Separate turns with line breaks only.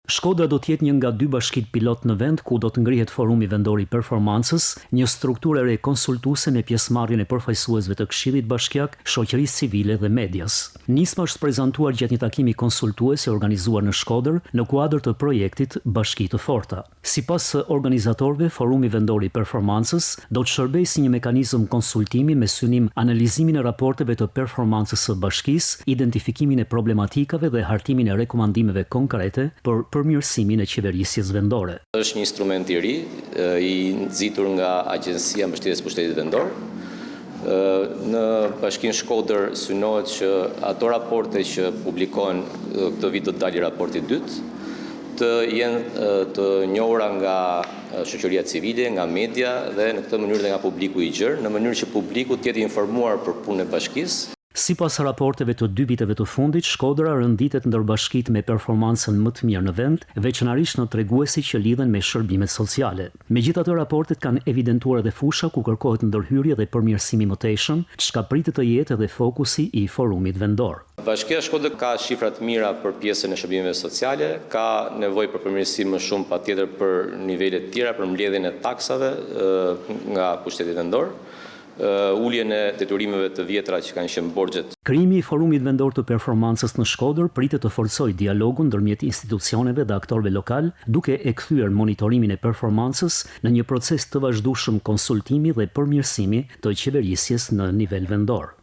Shkodra do të jetë një nga 2 bashkitë pilot në vend ku do të ngrihet Forumi Vendor i Performancës, një strukturë e re konsultuese me pjesëmarrjen e përfaqësuesve të Këshillit Bashkiak, shoqërisë civile dhe medias. Nisma është prezantuar gjatë një takimi konsultues i organizuar në Shkodër në kuadër të projektit Bashki të Forta. Sipas organizatorëve, Forumi Vendor i Performancës do të shërbejë si një mekanizëm konsultimi me synim analizimin e raporteve të performancës së bashkisë, identifikimin e problematikave dhe hartimin e rekomandimeve konkrete për përmirësimin e qeverisjes vendore.
Është një instrument i ri, i nxitur nga Agjencia e Mbështetjes së Pushtetit Vendor. Në Bashkinë Shkodër synohet që ato raporte që publikohen këtë vit do të dalë raporti i dytë, të jenë të njohura nga shoqëria civile, nga media dhe në këtë mënyrë dhe nga publiku i gjerë, në mënyrë që publiku të jetë informuar për punën e bashkisë.
Sipas raporteve të 2 viteve të fundit, Shkodra rënditet ndër bashkitë me performancën më të mirë në vend, veçanërisht në treguesit që lidhen me shërbimet sociale. Megjithatë, raportet kanë evidentuar edhe fusha ku kërkohet ndërhyrje dhe përmirësim i mëtejshëm, çka pritet të jetë edhe fokusi i Forumit Vendor.
Bashkia Shkodër ka shifra të mira për pjesën e shërbimeve sociale, ka nevojë për përmirësim më shumë patjetër për nivele të tjera, për mbledhjen e taksave nga Pushteti Vendor. Uljen e detyrimeve të vjetra që kanë qenë borxhet.
Krijimi i Forumit Vendor të Performancës në Shkodër pritet të forcojë dialogun ndërmjet institucioneve dhe aktorëve lokal, duke e kthyer monitorimin e performancës në një proces të vazhdueshëm konsultimi dhe përmirësimi të qeverisjes në nivel vendor.